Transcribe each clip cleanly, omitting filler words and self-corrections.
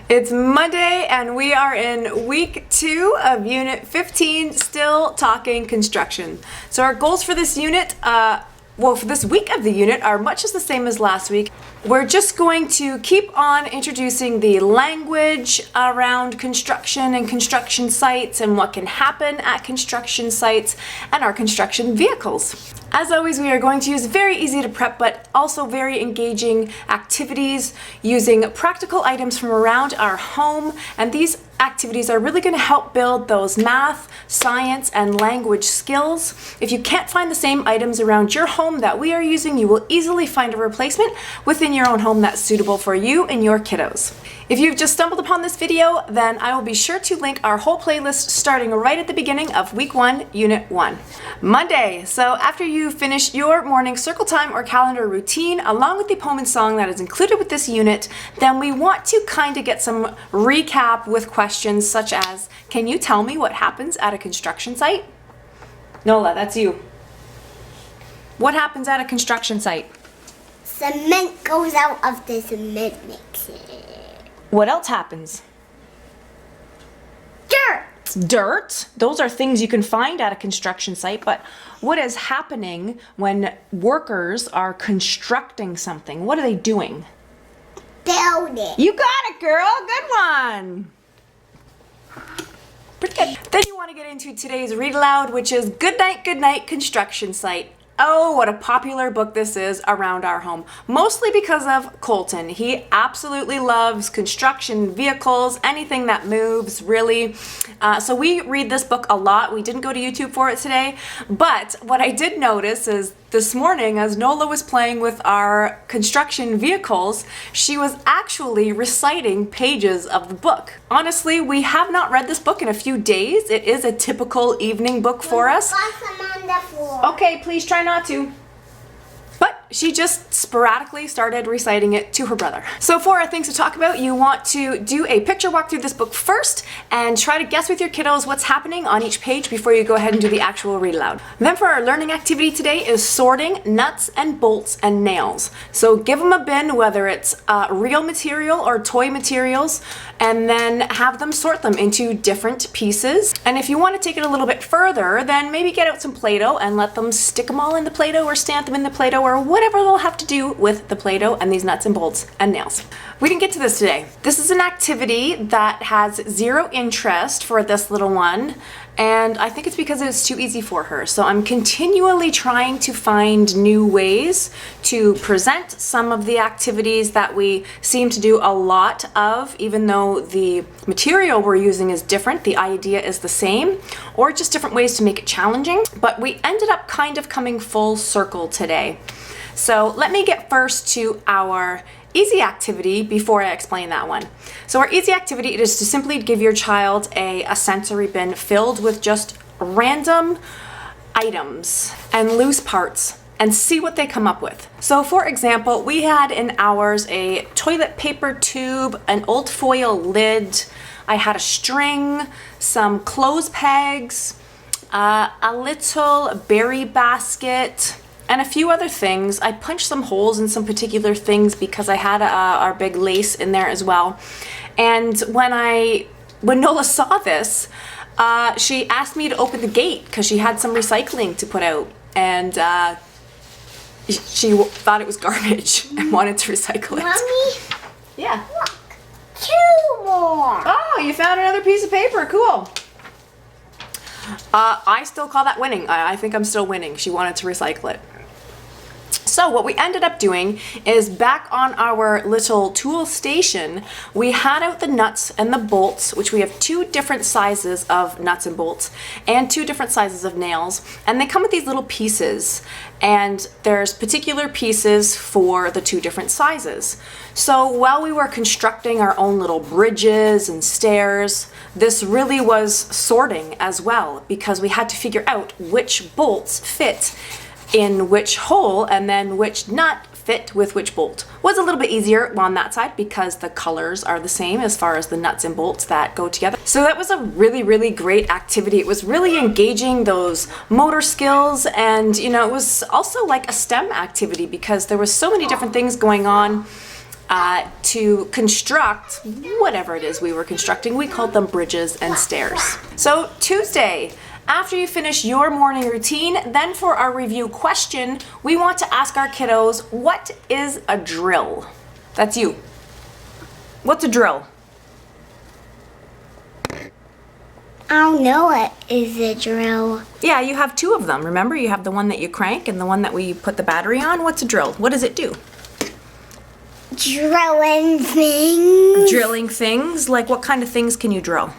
It's Monday and we are in week 2 of unit 15, still talking construction. So our goals for this unit, for this week of the unit are much as the same as last week. We're just going to keep on introducing the language around construction and construction sites and what can happen at construction sites and our construction vehicles. As always, we are going to use very easy to prep but also very engaging activities using practical items from around our home, and these activities are really going to help build those math, science, and language skills. If you can't find the same items around your home that we are using, you will easily find a replacement within your own home that's suitable for you and your kiddos. If you've just stumbled upon this video, then I will be sure to link our whole playlist starting right at the beginning of week 1, unit 1. Monday. So after you finish your morning circle time or calendar routine, along with the poem and song that is included with this unit, then we want to kind of get some recap with questions such as, can you tell me what happens at a construction site? Nola, that's you. What happens at a construction site? Cement goes out of the cement mixer. What else happens? Dirt. Dirt. Those are things you can find at a construction site, but what is happening when workers are constructing something? What are they doing? Building. You got it, girl. Good one. Pretty good. Then you want to get into today's read aloud, which is Goodnight, Goodnight, Construction Site. Oh, what a popular book this is around our home, mostly because of Colton. He absolutely loves construction vehicles, anything that moves, really. So we read this book a lot. We didn't go to YouTube for it today, but what I did notice is this morning, as Nola was playing with our construction vehicles, she was actually reciting pages of the book. Honestly, we have not read this book in a few days. It is a typical evening book for us. Okay, please try not to. But she just sporadically started reciting it to her brother. So for our things to talk about, you want to do a picture walk through this book first and try to guess with your kiddos what's happening on each page before you go ahead and do the actual read aloud. Then for our learning activity today is sorting nuts and bolts and nails. So give them a bin, whether it's real material or toy materials, and then have them sort them into different pieces. And if you want to take it a little bit further, then maybe get out some Play-Doh and let them stick them all in the Play-Doh or stamp them in the Play-Doh or whatever they'll have to do with the Play-Doh and these nuts and bolts and nails. We didn't get to this today. This is an activity that has zero interest for this little one, and I think it's because it's too easy for her. So I'm continually trying to find new ways to present some of the activities that we seem to do a lot of, even though the material we're using is different, the idea is the same, or just different ways to make it challenging. But we ended up kind of coming full circle today. So let me get first to our easy activity before I explain that one. So our easy activity is to simply give your child a sensory bin filled with just random items and loose parts and see what they come up with. So for example, we had in ours a toilet paper tube, an old foil lid, I had a string, some clothes pegs, a little berry basket, and a few other things. I punched some holes in some particular things because I had our big lace in there as well. And when Nola saw this, she asked me to open the gate because she had some recycling to put out, and she thought it was garbage and wanted to recycle it. Mommy? Yeah. Look, 2 more. Oh, you found another piece of paper. Cool. I still call that winning. I think I'm still winning. She wanted to recycle it. So what we ended up doing is back on our little tool station, we had out the nuts and the bolts, which we have 2 different sizes of nuts and bolts and 2 different sizes of nails. And they come with these little pieces, and there's particular pieces for the 2 different sizes. So while we were constructing our own little bridges and stairs, this really was sorting as well, because we had to figure out which bolts fit in which hole and then which nut fit with which bolt. Was a little bit easier on that side because the colors are the same as far as the nuts and bolts that go together. So that was a really, really great activity. It was really engaging those motor skills, and you know, it was also like a STEM activity because there was so many different things going on. to construct whatever it is we were constructing. We called them bridges and stairs. So Tuesday, after you finish your morning routine, then for our review question, we want to ask our kiddos, what is a drill? That's you. What's a drill? I don't know what is a drill. Yeah, you have two of them. Remember, you have the one that you crank and the one that we put the battery on. What's a drill? What does it do? Drilling things. Drilling things? Like what kind of things can you drill?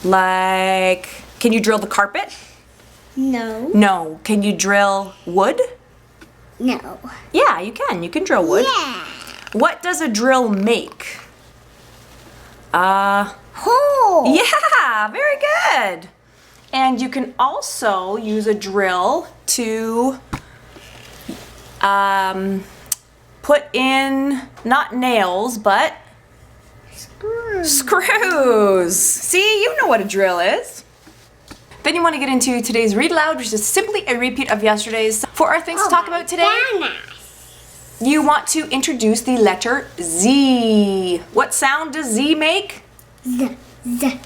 Like, can you drill the carpet? No. No. Can you drill wood? No. Yeah, you can. You can drill wood. Yeah. What does a drill make? Hole. Yeah, very good. And you can also use a drill to put in, not nails, but screws. See, you know what a drill is. Then you want to get into today's read aloud, which is simply a repeat of yesterday's. For our things to talk about today, you want to introduce the letter Z. What sound does Z make? Z. Z.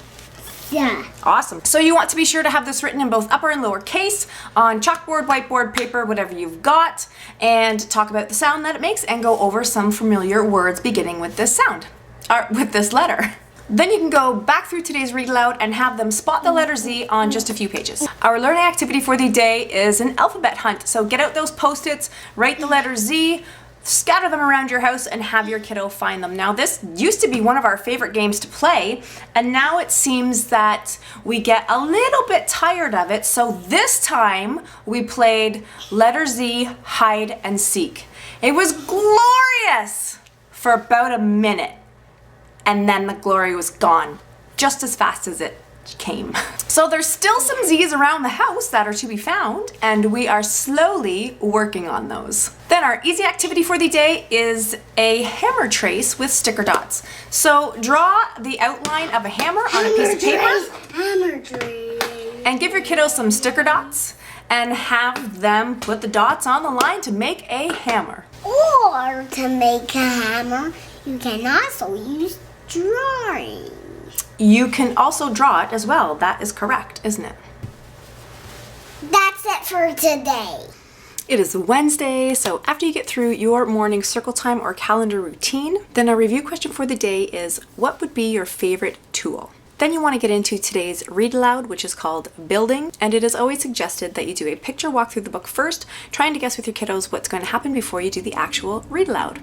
Z. Awesome. So you want to be sure to have this written in both upper and lower case on chalkboard, whiteboard, paper, whatever you've got, and talk about the sound that it makes and go over some familiar words beginning with this sound, or with this letter. Then you can go back through today's read aloud and have them spot the letter Z on just a few pages. Our learning activity for the day is an alphabet hunt. So get out those Post-its, write the letter Z, scatter them around your house, and have your kiddo find them. Now, this used to be one of our favorite games to play, and now it seems that we get a little bit tired of it. So this time we played letter Z, hide and seek. It was glorious for about a minute, and then the glory was gone just as fast as it came. So there's still some Z's around the house that are to be found, and we are slowly working on those. Then our easy activity for the day is a hammer trace with sticker dots. So draw the outline of a hammer on a piece of paper. Hammer trace. And give your kiddos some sticker dots and have them put the dots on the line to make a hammer. Or to make a hammer, you can also use drawing. You can also draw it as well. That is correct, isn't it? That's it for today. It is Wednesday, so after you get through your morning circle time or calendar routine, then our review question for the day is, what would be your favorite tool? Then you want to get into today's read aloud, which is called building, and it is always suggested that you do a picture walk through the book first, trying to guess with your kiddos what's going to happen before you do the actual read aloud.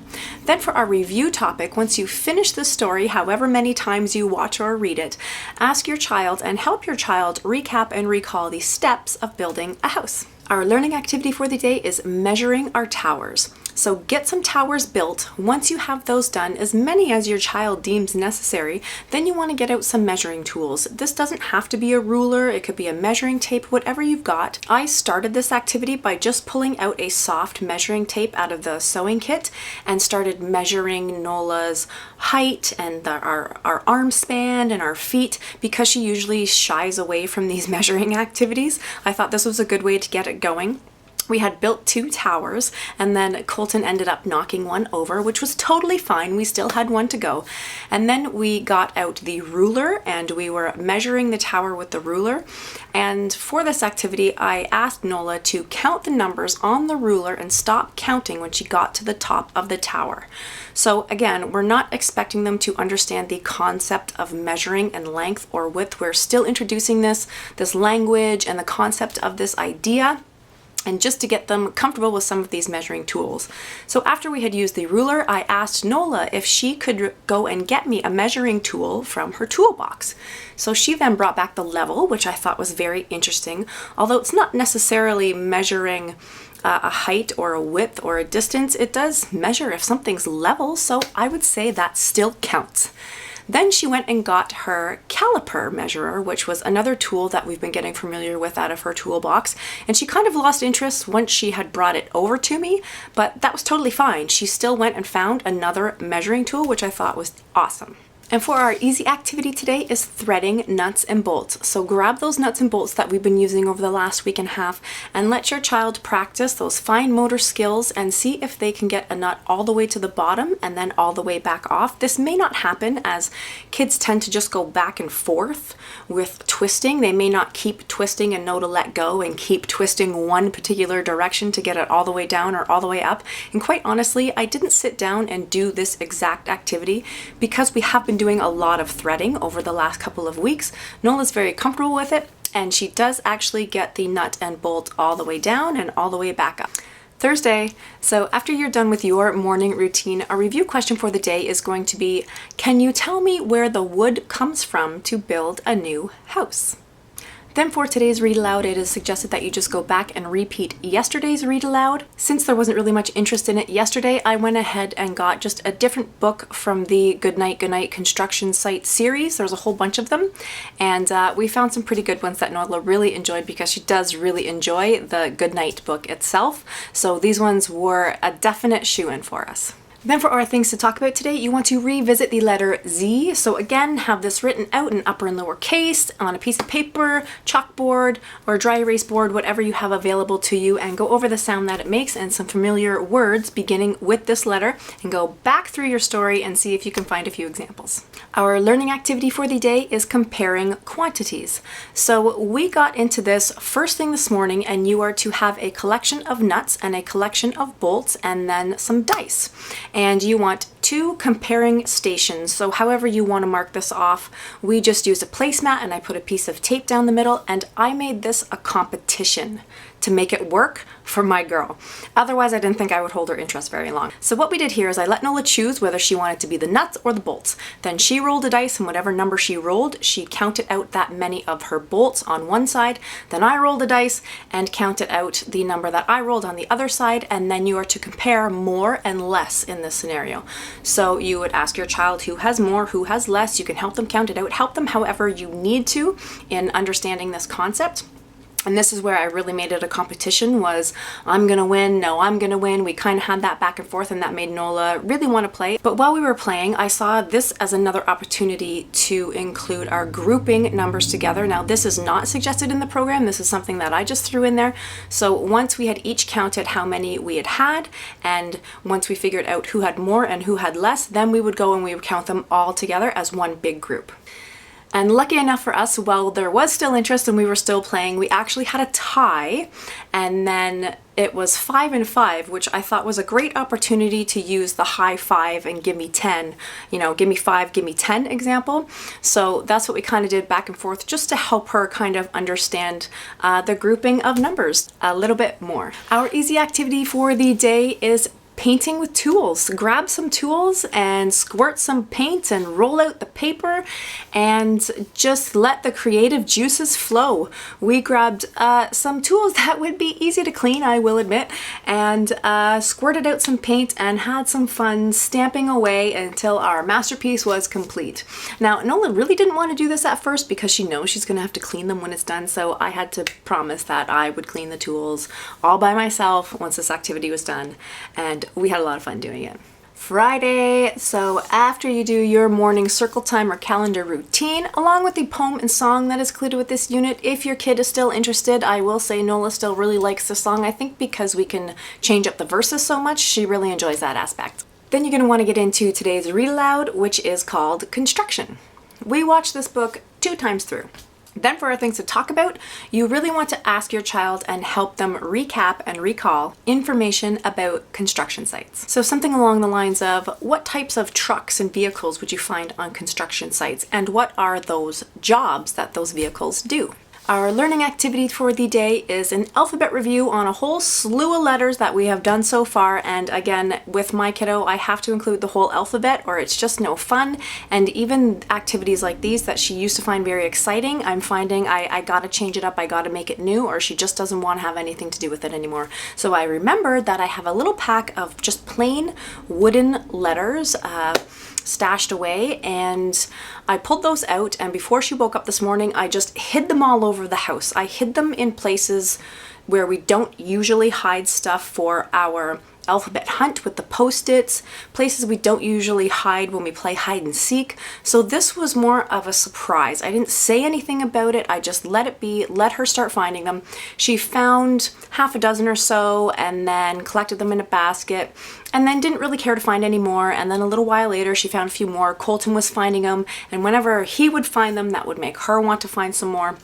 Then for our review topic, once you finish the story, however many times you watch or read it, ask your child and help your child recap and recall the steps of building a house. Our learning activity for the day is measuring our towers. So get some towers built. Once you have those done, as many as your child deems necessary, then you want to get out some measuring tools. This doesn't have to be a ruler, it could be a measuring tape, whatever you've got. I started this activity by just pulling out a soft measuring tape out of the sewing kit and started measuring Nola's height and our arm span and our feet, because she usually shies away from these measuring activities. I thought this was a good way to get it going. We had built 2 towers, and then Colton ended up knocking one over, which was totally fine. We still had one to go. And then we got out the ruler and we were measuring the tower with the ruler. And for this activity, I asked Nola to count the numbers on the ruler and stop counting when she got to the top of the tower. So again, we're not expecting them to understand the concept of measuring and length or width. We're still introducing this language and the concept of this idea, and just to get them comfortable with some of these measuring tools. So after we had used the ruler, I asked Nola if she could go and get me a measuring tool from her toolbox. So she then brought back the level, which I thought was very interesting, although it's not necessarily measuring a height or a width or a distance. It does measure if something's level, so I would say that still counts. Then she went and got her caliper measurer, which was another tool that we've been getting familiar with out of her toolbox. And she kind of lost interest once she had brought it over to me, but that was totally fine. She still went and found another measuring tool, which I thought was awesome. And for our easy activity today is threading nuts and bolts. So grab those nuts and bolts that we've been using over the last week and a half and let your child practice those fine motor skills and see if they can get a nut all the way to the bottom and then all the way back off. This may not happen as kids tend to just go back and forth with twisting. They may not keep twisting and know to let go and keep twisting one particular direction to get it all the way down or all the way up. And quite honestly, I didn't sit down and do this exact activity because we have been doing a lot of threading over the last couple of weeks. Nola's very comfortable with it, and she does actually get the nut and bolt all the way down and all the way back up. Thursday, so after you're done with your morning routine, a review question for the day is going to be, can you tell me where the wood comes from to build a new house? Then for today's read aloud, it is suggested that you just go back and repeat yesterday's read aloud. Since there wasn't really much interest in it yesterday, I went ahead and got just a different book from the Goodnight, Goodnight construction site series. There's a whole bunch of them, and we found some pretty good ones that Nola really enjoyed because she does really enjoy the Goodnight book itself. So these ones were a definite shoo-in for us. Then for our things to talk about today, you want to revisit the letter Z. So again, have this written out in upper and lower case on a piece of paper, chalkboard, or dry erase board, whatever you have available to you, and go over the sound that it makes and some familiar words beginning with this letter, and go back through your story and see if you can find a few examples. Our learning activity for the day is comparing quantities. So we got into this first thing this morning, and you are to have a collection of nuts and a collection of bolts and then some dice. And you want two comparing stations. So however you want to mark this off, we just used a placemat and I put a piece of tape down the middle, and I made this a competition to make it work for my girl. Otherwise, I didn't think I would hold her interest very long. So what we did here is I let Nola choose whether she wanted to be the nuts or the bolts. Then she rolled a dice, and whatever number she rolled, she counted out that many of her bolts on one side. Then I rolled a dice and counted out the number that I rolled on the other side, and then you are to compare more and less in this scenario. So you would ask your child who has more, who has less. You can help them count it out, help them however you need to in understanding this concept. And this is where I really made it a competition, was I'm gonna win, no, I'm gonna win. We kind of had that back and forth, and that made Nola really want to play. But while we were playing, I saw this as another opportunity to include our grouping numbers together. Now, this is not suggested in the program. This is something that I just threw in there. So once we had each counted how many we had, and once we figured out who had more and who had less, then we would go and we would count them all together as one big group. And lucky enough for us, while there was still interest and we were still playing, we actually had a tie, and then it was 5 and 5, which I thought was a great opportunity to use the high five and give me 10, give me 5, give me 10 example. So that's what we kind of did back and forth, just to help her kind of understand the grouping of numbers a little bit more. Our easy activity for the day is painting with tools. Grab some tools and squirt some paint and roll out the paper and just let the creative juices flow. We grabbed some tools that would be easy to clean, I will admit, and squirted out some paint and had some fun stamping away until our masterpiece was complete. Now, Nola really didn't want to do this at first because she knows she's going to have to clean them when it's done, so I had to promise that I would clean the tools all by myself once this activity was done, and we had a lot of fun doing it. Friday, so after you do your morning circle time or calendar routine, along with the poem and song that is included with this unit, if your kid is still interested, I will say Nola still really likes the song, I think because we can change up the verses so much, she really enjoys that aspect. Then you're going to want to get into today's read aloud, which is called Construction. We watched this book 2 times through. Then for our things to talk about, you really want to ask your child and help them recap and recall information about construction sites. So something along the lines of, what types of trucks and vehicles would you find on construction sites, and what are those jobs that those vehicles do? Our learning activity for the day is an alphabet review on a whole slew of letters that we have done so far, and again, with my kiddo, I have to include the whole alphabet or it's just no fun, and even activities like these that she used to find very exciting, I'm finding I gotta change it up, I gotta make it new, or she just doesn't want to have anything to do with it anymore. So I remembered that I have a little pack of just plain wooden letters, stashed away, and I pulled those out, and before she woke up this morning I just hid them all over the house. I hid them in places where we don't usually hide stuff for our alphabet hunt with the Post-its, places we don't usually hide when we play hide and seek. So this was more of a surprise. I didn't say anything about it. I just let it be, let her start finding them. She found half a dozen or so and then collected them in a basket and then didn't really care to find any more. And then a little while later, she found a few more. Colton was finding them, and whenever he would find them, that would make her want to find some more.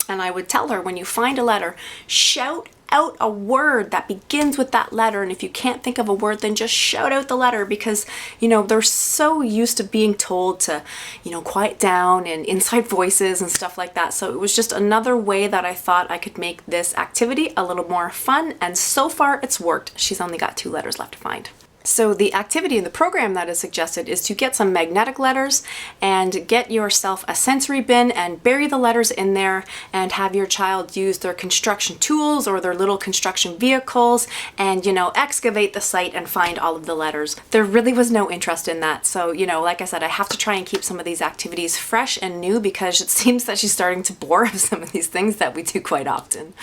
And I would tell her, when you find a letter, shout out a word that begins with that letter. And if you can't think of a word, then just shout out the letter, because, you know, they're so used to being told to, you know, quiet down and inside voices and stuff like that. So it was just another way that I thought I could make this activity a little more fun. And so far it's worked. She's only got 2 letters left to find. So the activity in the program that is suggested is to get some magnetic letters and get yourself a sensory bin and bury the letters in there and have your child use their construction tools or their little construction vehicles and, you know, excavate the site and find all of the letters. There really was no interest in that. So, you know, like I said, I have to try and keep some of these activities fresh and new because it seems that she's starting to bore of some of these things that we do quite often.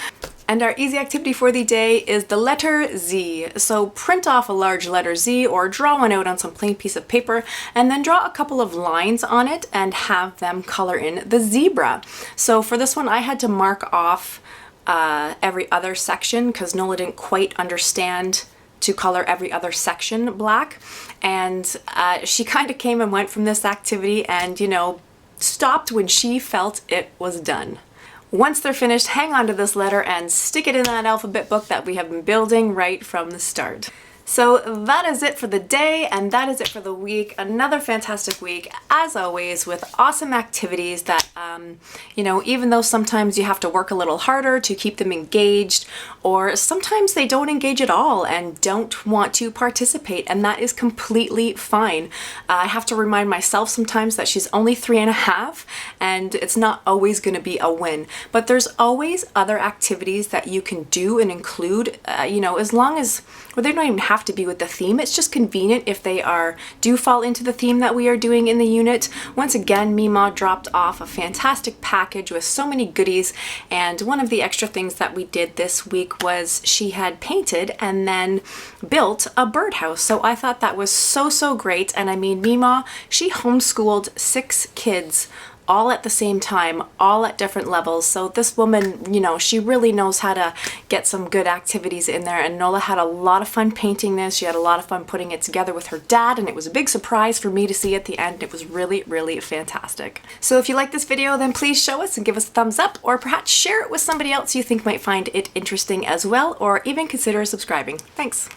And our easy activity for the day is the letter Z. So print off a large letter Z or draw one out on some plain piece of paper and then draw a couple of lines on it and have them color in the zebra. So for this one, I had to mark off every other section because Nola didn't quite understand to color every other section black. And she kind of came and went from this activity and, you know, stopped when she felt it was done. Once they're finished, hang on to this letter and stick it in that alphabet book that we have been building right from the start. So that is it for the day, and that is it for the week. Another fantastic week, as always, with awesome activities that, you know, even though sometimes you have to work a little harder to keep them engaged, or sometimes they don't engage at all and don't want to participate, and that is completely fine. I have to remind myself sometimes that she's only 3.5, and it's not always going to be a win. But there's always other activities that you can do and include, you know, as long as, or they don't even have to be with the theme. It's just convenient if they do fall into the theme that we are doing in the unit. Once again, Mima dropped off a fantastic package with so many goodies, and one of the extra things that we did this week was she had painted and then built a birdhouse. So I thought that was so great. And I mean, Mima, she homeschooled 6 kids all at the same time, all at different levels. So this woman, you know, she really knows how to get some good activities in there. And Nola had a lot of fun painting this. She had a lot of fun putting it together with her dad, and it was a big surprise for me to see at the end. It was really fantastic. So if you like this video, then please show us and give us a thumbs up, or perhaps share it with somebody else you think might find it interesting as well, or even consider subscribing. Thanks.